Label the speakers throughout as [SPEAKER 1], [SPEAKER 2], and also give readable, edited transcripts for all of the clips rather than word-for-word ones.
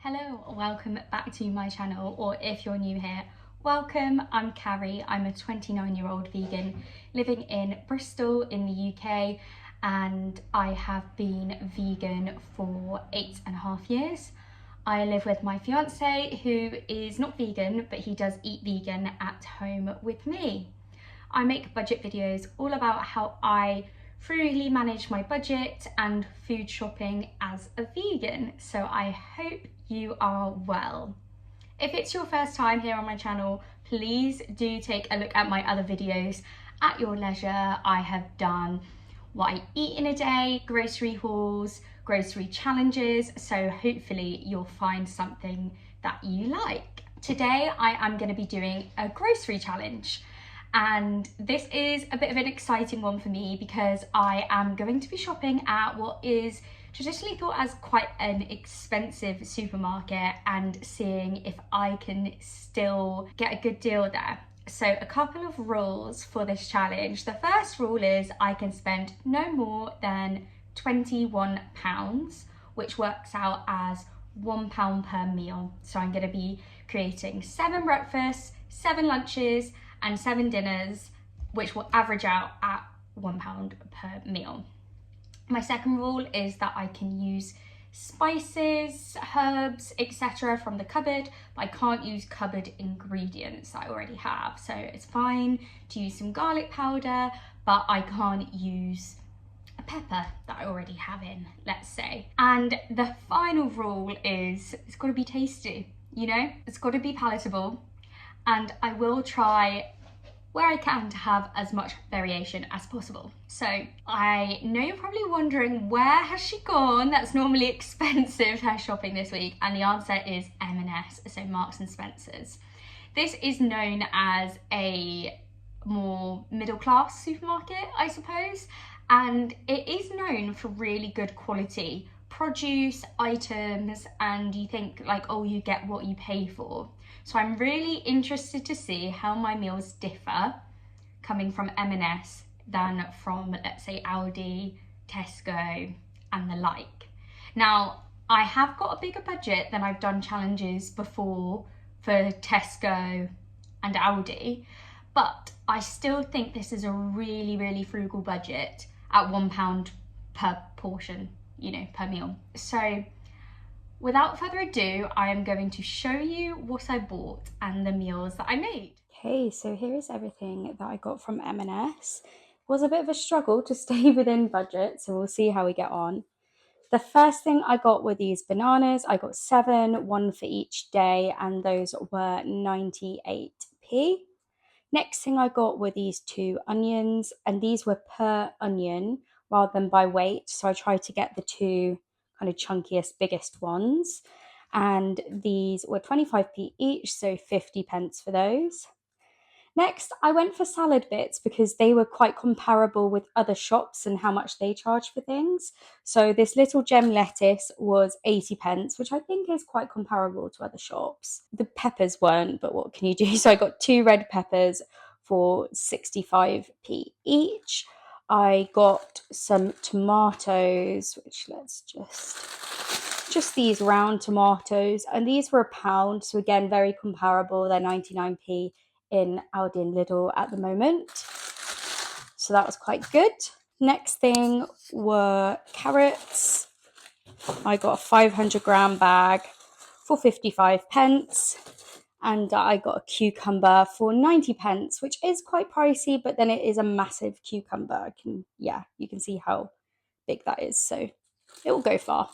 [SPEAKER 1] Hello, welcome back to my channel, or if you're new here, welcome. I'm Carrie. I'm a 29-year-old vegan living in Bristol in the UK, and I have been vegan for 8.5 years. I live with my fiance, who is not vegan, but he does eat vegan at home with me. I make budget videos all about how I frugally manage my budget and food shopping as a vegan, so I hope you are well. If it's your first time here on my channel, please do take a look at my other videos at your leisure. I have done what I eat in a day, grocery hauls, grocery challenges, so hopefully you'll find something that you like. Today I am going to be doing a grocery challenge. And this is a bit of an exciting one for me because I am going to be shopping at what is traditionally thought as quite an expensive supermarket and seeing if I can still get a good deal there. So a couple of rules for this challenge. The first rule is I can spend no more than £21, which works out as £1 per meal. So I'm going to be creating 7 breakfasts, 7 lunches, and 7 dinners, which will average out at £1 per meal. My second rule is that I can use spices, herbs, etc. from the cupboard, but I can't use cupboard ingredients that I already have. So it's fine to use some garlic powder, but I can't use a pepper that I already have in, let's say. And the final rule is it's got to be tasty, you know? It's got to be palatable. And I will try where I can to have as much variation as possible. So I know you're probably wondering, where has she gone? That's normally expensive, her shopping this week. And the answer is M&S, so Marks and Spencer's. This is known as a more middle class supermarket, I suppose. And it is known for really good quality produce, items, and you think like, oh, you get what you pay for. So I'm really interested to see how my meals differ coming from M&S than from, let's say, Aldi, Tesco, and the like. Now, I have got a bigger budget than I've done challenges before for Tesco and Aldi, but I still think this is a really, really frugal budget at £1 per portion, you know, per meal. So without further ado, I am going to show you what I bought and the meals that I made. Okay, so here is everything that I got from M&S. It was a bit of a struggle to stay within budget, so we'll see how we get on. The first thing I got were these bananas. I got 7, one for each day, and those were 98p. Next thing I got were these 2 onions, and these were per onion rather than by weight. So I tried to get the 2 kind of chunkiest, biggest ones. And these were 25p each, so 50p for those. Next, I went for salad bits because they were quite comparable with other shops and how much they charge for things. So this little gem lettuce was 80p, which I think is quite comparable to other shops. The peppers weren't, but what can you do? So I got 2 red peppers for 65p each. I got some tomatoes, which let's just these round tomatoes, and these were £1. So again, very comparable. They're 99p in Aldi and Lidl at the moment. So that was quite good. Next thing were carrots. I got a 500-gram bag for 55p. And I got a cucumber for 90p, which is quite pricey, but then it is a massive cucumber. You can see how big that is, so it will go far.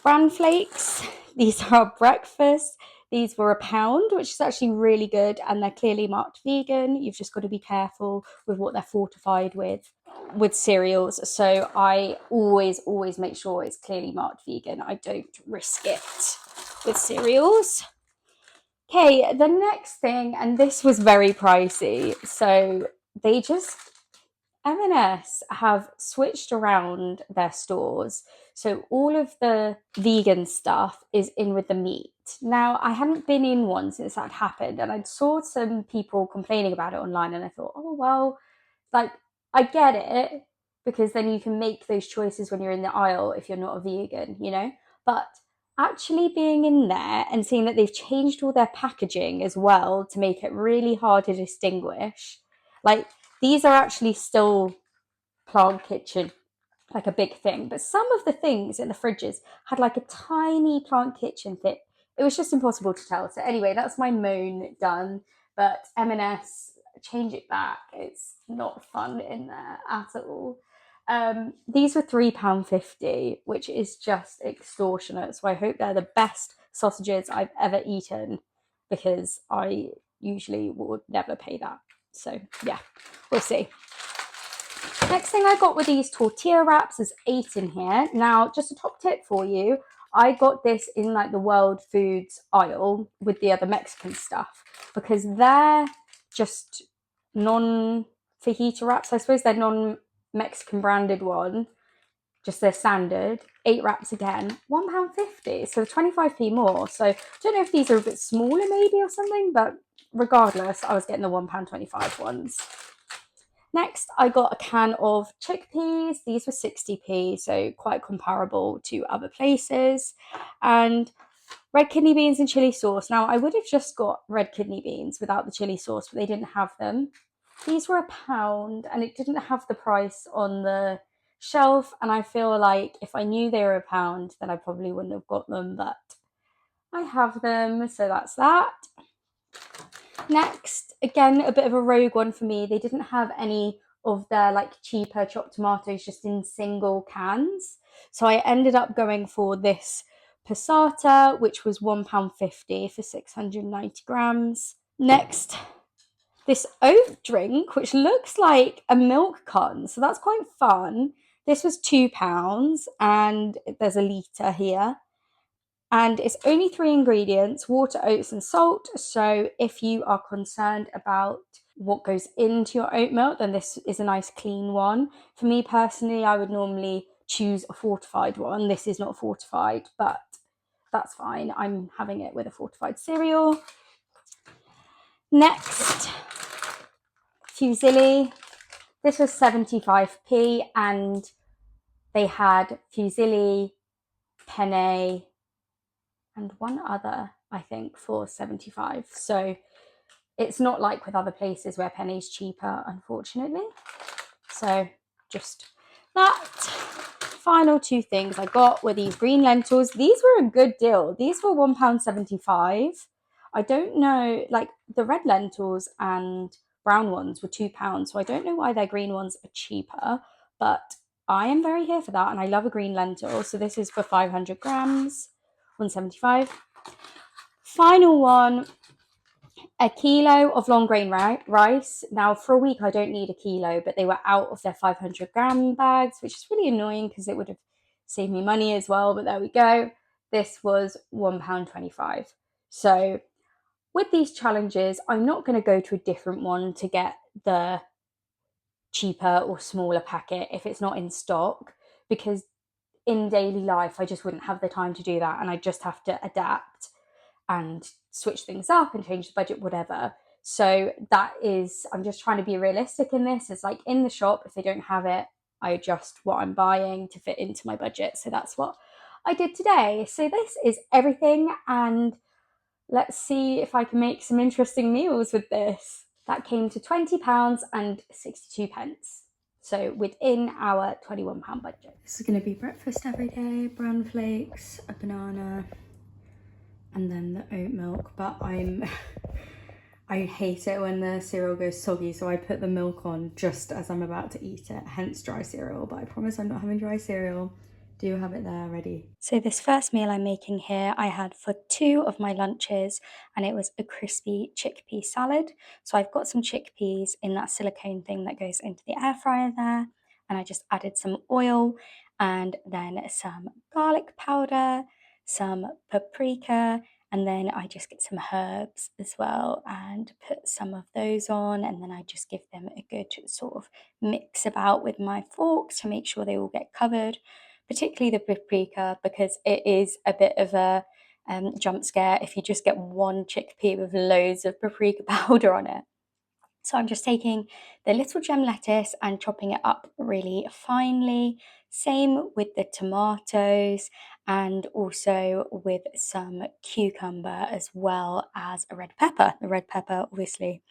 [SPEAKER 1] Bran flakes, these are breakfast. These were £1, which is actually really good, and they're clearly marked vegan. You've just got to be careful with what they're fortified with cereals. So I always make sure it's clearly marked vegan. I don't risk it with cereals. Okay, the next thing, and this was very pricey. So M&S have switched around their stores. So all of the vegan stuff is in with the meat. Now, I hadn't been in one since that happened, and I saw some people complaining about it online, and I thought, oh, well, like, I get it, because then you can make those choices when you're in the aisle if you're not a vegan, you know? But actually being in there and seeing that they've changed all their packaging as well to make it really hard to distinguish. Like, these are actually still plant kitchen, like a big thing, but some of the things in the fridges had like a tiny plant kitchen thing. It was just impossible to tell. So anyway, that's my moan done. But M&S, change it back. It's not fun in there at all. These were £3.50, which is just extortionate. So I hope they're the best sausages I've ever eaten, because I usually would never pay that. So yeah, we'll see. Next thing I got were these tortilla wraps. There's 8 in here. Now, just a top tip for you, I got this in like the world foods aisle with the other Mexican stuff, because they're just non-fajita wraps. I suppose they're non-Mexican branded one, just their standard. 8 wraps again, £1.50, so 25p more. So I don't know if these are a bit smaller maybe or something, but regardless, I was getting the £1.25 ones. Next, I got a can of chickpeas. These were 60p, so quite comparable to other places. And red kidney beans and chili sauce. Now, I would have just got red kidney beans without the chili sauce, but they didn't have them. These were £1, and it didn't have the price on the shelf. And I feel like if I knew they were £1, then I probably wouldn't have got them, but I have them, so that's that. Next, again, a bit of a rogue one for me. They didn't have any of their like cheaper chopped tomatoes just in single cans. So I ended up going for this passata, which was £1.50 for 690 grams. Next, this oat drink, which looks like a milk carton. So that's quite fun. This was £2, and there's a litre here. And it's only 3 ingredients: water, oats, and salt. So if you are concerned about what goes into your oat milk, then this is a nice clean one. For me personally, I would normally choose a fortified one. This is not fortified, but that's fine. I'm having it with a fortified cereal. Next, fusilli. This was 75p, and they had fusilli, penne, and one other, I think, for 75. So it's not like with other places where penny's cheaper, unfortunately. So just that. Final 2 things I got were these green lentils. These were a good deal. These were £1.75. I don't know, like the red lentils and brown ones were £2, so I don't know why their green ones are cheaper, but I am very here for that, and I love a green lentil. So this is for 500 grams, £1.75. Final one, a kilo of long grain rice. Now, for a week, I don't need a kilo, but they were out of their 500 gram bags, which is really annoying because it would have saved me money as well. But there we go. This was £1.25. So with these challenges, I'm not going to go to a different one to get the cheaper or smaller packet if it's not in stock, because in daily life, I just wouldn't have the time to do that, and I just have to adapt and switch things up and change the budget, whatever. So that is, I'm just trying to be realistic in this. It's like in the shop, if they don't have it, I adjust what I'm buying to fit into my budget. So that's what I did today. So this is everything, and let's see if I can make some interesting meals with this. That came to £20.62. So within our £21 budget. This is going to be breakfast every day. Bran flakes, a banana, and then the oat milk. But I hate it when the cereal goes soggy, so I put the milk on just as I'm about to eat it, hence dry cereal. But I promise I'm not having dry cereal. Do have it there ready. So this first meal I'm making here, I had for 2 of my lunches, and it was a crispy chickpea salad. So I've got some chickpeas in that silicone thing that goes into the air fryer there, and I just added some oil and then some garlic powder, some paprika, and then I just get some herbs as well and put some of those on, and then I just give them a good sort of mix about with my fork to make sure they all get covered, particularly the paprika, because it is a bit of a jump scare if you just get one chickpea with loads of paprika powder on it. So I'm just taking the little gem lettuce and chopping it up really finely. Same with the tomatoes and also with some cucumber as well as a red pepper. The red pepper, obviously.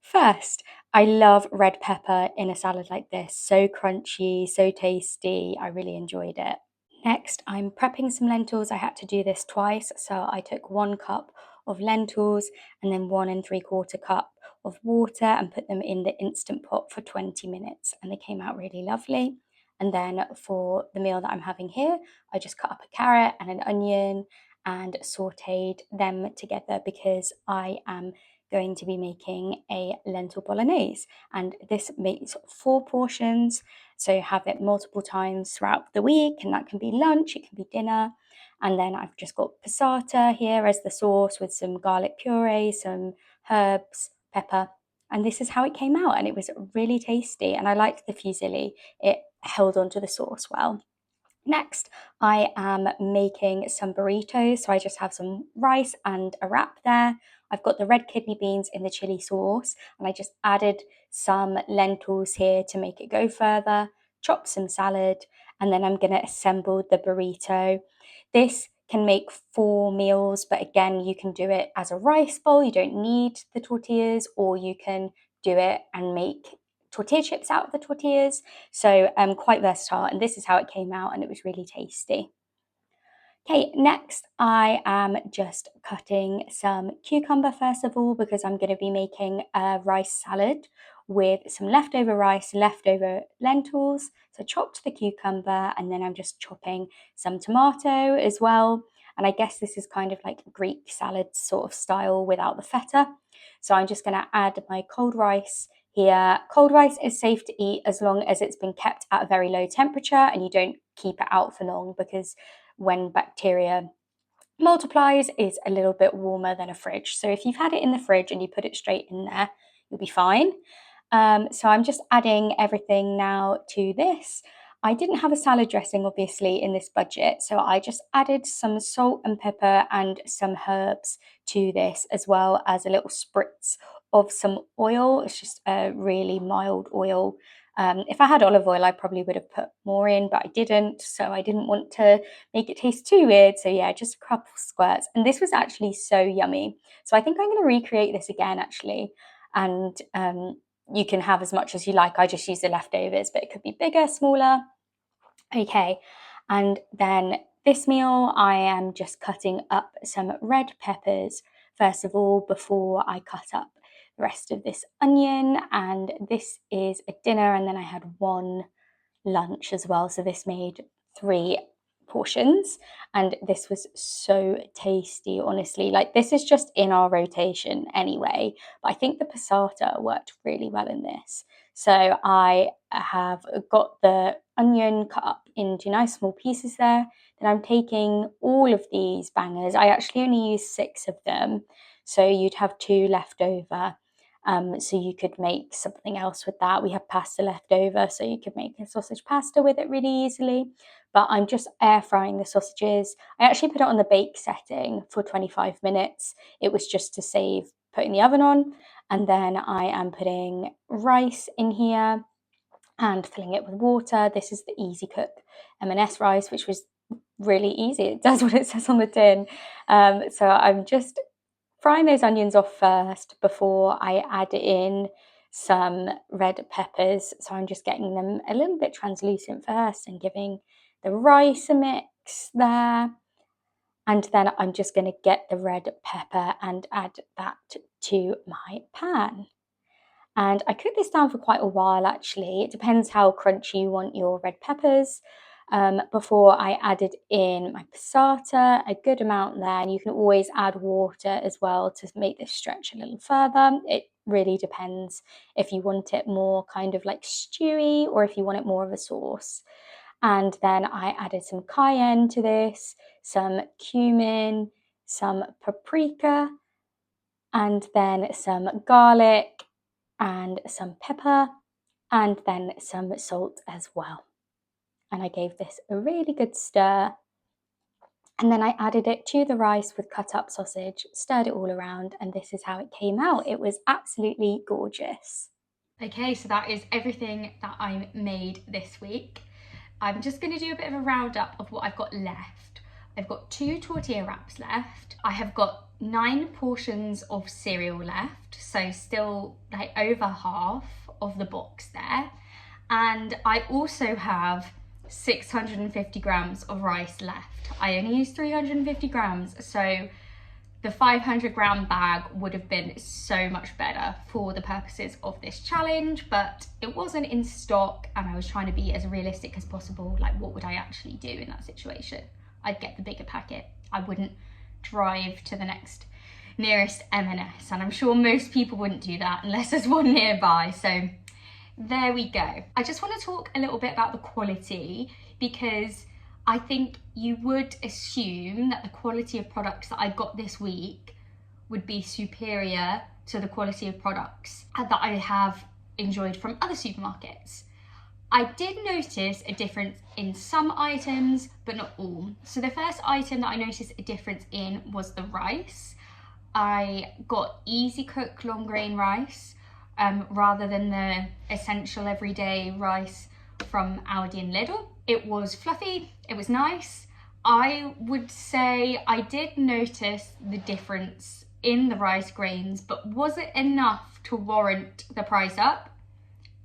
[SPEAKER 1] First, I love red pepper in a salad like this. So crunchy, so tasty. I really enjoyed it. Next, I'm prepping some lentils. I had to do this twice. So I took 1 cup of lentils and then 1 3/4 cup of water and put them in the Instant Pot for 20 minutes. And they came out really lovely. And then for the meal that I'm having here, I just cut up a carrot and an onion and sauteed them together because I am going to be making a lentil bolognese. And this makes 4 portions. So have it multiple times throughout the week, and that can be lunch, it can be dinner. And then I've just got passata here as the sauce with some garlic puree, some herbs, pepper. And this is how it came out, and it was really tasty. And I liked the fusilli, it held onto the sauce well. Next, I am making some burritos. So I just have some rice and a wrap there. I've got the red kidney beans in the chili sauce, and I just added some lentils here to make it go further, chop some salad, and then I'm going to assemble the burrito. This can make 4 meals, but again, you can do it as a rice bowl. You don't need the tortillas, or you can do it and make tortilla chips out of the tortillas. So quite versatile, and this is how it came out, and it was really tasty. Okay, next I am just cutting some cucumber first of all because I'm going to be making a rice salad with some leftover rice, leftover lentils. So chopped the cucumber and then I'm just chopping some tomato as well. And I guess this is kind of like Greek salad sort of style without the feta. So I'm just going to add my cold rice here. Cold rice is safe to eat as long as it's been kept at a very low temperature and you don't keep it out for long, because when bacteria multiplies is a little bit warmer than a fridge. So if you've had it in the fridge and you put it straight in there, you'll be fine. So I'm just adding everything now to this. I didn't have a salad dressing, obviously, in this budget, so I just added some salt and pepper and some herbs to this, as well as a little spritz of some oil. It's just a really mild oil. If I had olive oil, I probably would have put more in, but I didn't, so I didn't want to make it taste too weird. So yeah, just a couple squirts. And this was actually so yummy. So I think I'm going to recreate this again, actually. And you can have as much as you like. I just use the leftovers, but it could be bigger, smaller. Okay, and then this meal, I am just cutting up some red peppers, first of all, before I cut up the rest of this onion. And this is a dinner, and then I had one lunch as well. So this made 3 portions, and this was so tasty, honestly. Like, this is just in our rotation anyway, but I think the passata worked really well in this. So I have got the onion cut up into nice small pieces there. Then I'm taking all of these bangers. I actually only used 6 of them, so you'd have 2 left over. So you could make something else with that. We have pasta left over, so you could make a sausage pasta with it really easily. But I'm just air frying the sausages. I actually put it on the bake setting for 25 minutes. It was just to save putting the oven on. And then I am putting rice in here and filling it with water. This is the Easy Cook M&S rice, which was really easy. It does what it says on the tin. So I'm just frying those onions off first before I add in some red peppers. So I'm just getting them a little bit translucent first and giving the rice a mix there. And then I'm just going to get the red pepper and add that to my pan. And I cook this down for quite a while, actually. It depends how crunchy you want your red peppers. Before I added in my passata, a good amount there. And you can always add water as well to make this stretch a little further. It really depends if you want it more kind of like stewy or if you want it more of a sauce. And then I added some cayenne to this, some cumin, some paprika, and then some garlic and some pepper, and then some salt as well. And I gave this a really good stir. And then I added it to the rice with cut up sausage, stirred it all around, and this is how it came out. It was absolutely gorgeous. Okay, so that is everything that I made this week. I'm just going to do a bit of a roundup of what I've got left. I've got 2 tortilla wraps left. I have got 9 portions of cereal left, so still like over half of the box there. And I also have 650 grams of rice left. I only used 350 grams, so the 500 gram bag would have been so much better for the purposes of this challenge, but it wasn't in stock and I was trying to be as realistic as possible. Like, what would I actually do in that situation? I'd get the bigger packet. I wouldn't drive to the nearest M&S, and I'm sure most people wouldn't do that unless there's one nearby. So there we go. I just want to talk a little bit about the quality, because I think you would assume that the quality of products that I got this week would be superior to the quality of products that I have enjoyed from other supermarkets. I did notice a difference in some items, but not all. So the first item that I noticed a difference in was the rice. I got easy cook long grain rice rather than the essential everyday rice from Aldi and Lidl. It was fluffy, it was nice. I would say I did notice the difference in the rice grains, but was it enough to warrant the price up?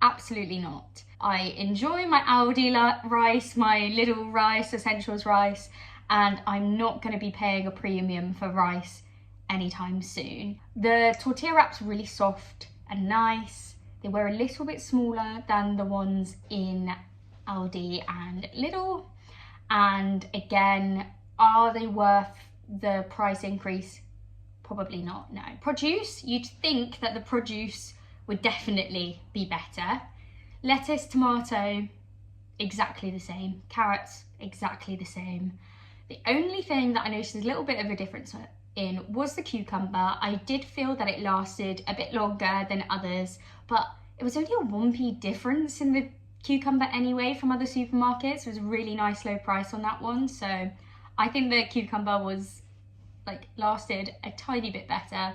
[SPEAKER 1] Absolutely not. I enjoy my Aldi rice, my Lidl rice, essentials rice, and I'm not going to be paying a premium for rice anytime soon. The tortilla wraps were really soft and nice. They were a little bit smaller than the ones in Aldi and Lidl. And again, are they worth the price increase? Probably not, no. Produce, you'd think that the produce would definitely be better. Lettuce, tomato, exactly the same. Carrots, exactly the same. The only thing that I noticed a little bit of a difference in was the cucumber. I did feel that it lasted a bit longer than others, but it was only a 1p difference in the cucumber anyway from other supermarkets. It was a really nice low price on that one, so I think the cucumber was lasted a tiny bit better.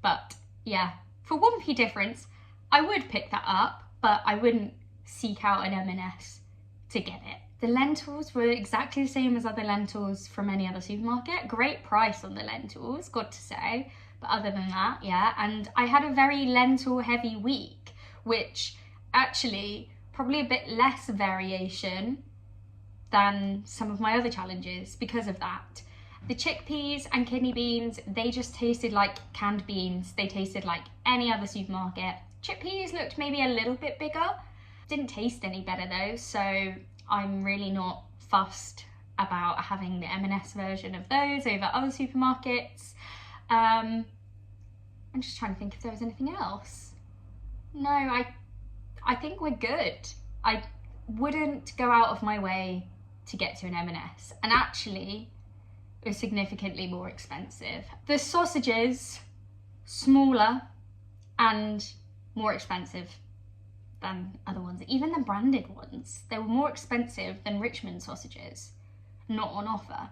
[SPEAKER 1] But yeah, for 1p difference I would pick that up, but I wouldn't seek out an M&S to get it. The lentils were exactly the same as other lentils from any other supermarket. Great price on the lentils, got to say. But other than that, yeah. And I had a very lentil heavy week, which actually probably a bit less variation than some of my other challenges because of that. The chickpeas and kidney beans, they just tasted like canned beans. They tasted like any other supermarket. Chickpeas looked maybe a little bit bigger. Didn't taste any better though, so I'm really not fussed about having the M&S version of those over other supermarkets. I'm just trying to think if there was anything else. No, I think we're good. I wouldn't go out of my way to get to an M&S, and actually it was significantly more expensive. The sausages, smaller and more expensive than other ones. Even the branded ones, they were more expensive than Richmond sausages, not on offer,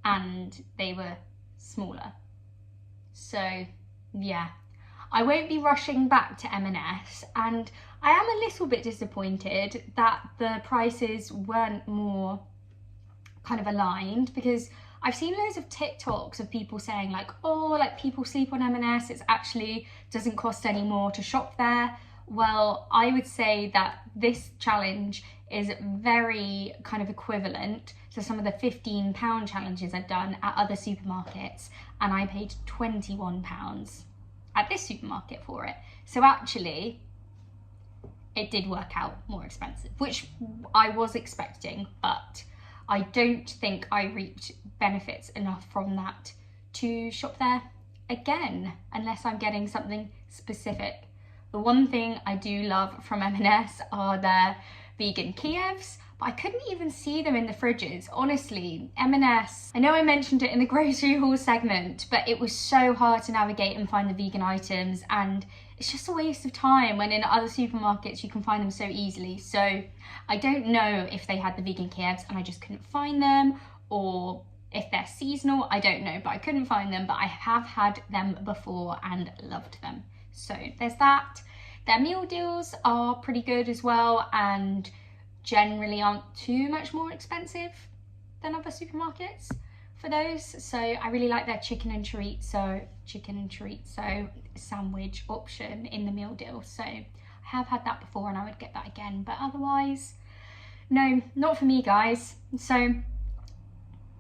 [SPEAKER 1] and they were smaller. So yeah, I won't be rushing back to M&S, and I am a little bit disappointed that the prices weren't more kind of aligned, because I've seen loads of TikToks of people saying people sleep on M&S, it actually doesn't cost any more to shop there. Well, I would say that this challenge is very kind of equivalent to some of the £15 challenges I've done at other supermarkets, and I paid £21 at this supermarket for it. So actually, it did work out more expensive, which I was expecting, but I don't think I reaped benefits enough from that to shop there again, unless I'm getting something specific. The one thing I do love from M&S are their vegan Kievs, but I couldn't even see them in the fridges. Honestly, M&S, I know I mentioned it in the grocery haul segment, but it was so hard to navigate and find the vegan items, and it's just a waste of time when in other supermarkets you can find them so easily. So I don't know if they had the vegan Kievs and I just couldn't find them, or if they're seasonal, I don't know, but I couldn't find them, but I have had them before and loved them. So there's that. Their meal deals are pretty good as well and generally aren't too much more expensive than other supermarkets for those. So I really like their chicken and chorizo sandwich option in the meal deal. So I have had that before and I would get that again, but otherwise, no, not for me, guys. So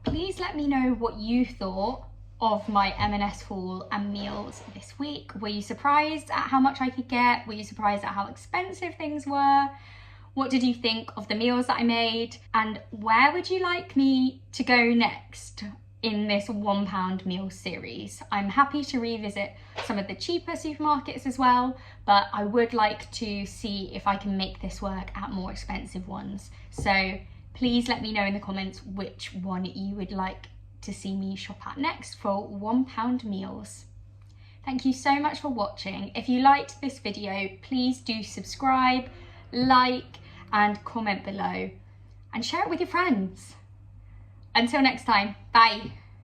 [SPEAKER 1] please let me know what you thought of my M&S haul and meals this week. Were you surprised at how much I could get? Were you surprised at how expensive things were? What did you think of the meals that I made? And where would you like me to go next in this £1 meal series? I'm happy to revisit some of the cheaper supermarkets as well, but I would like to see if I can make this work at more expensive ones. So please let me know in the comments which one you would like to see me shop at next for £1 meals. Thank you so much for watching. If you liked this video, please do subscribe, like, and comment below, and share it with your friends. Until next time, bye.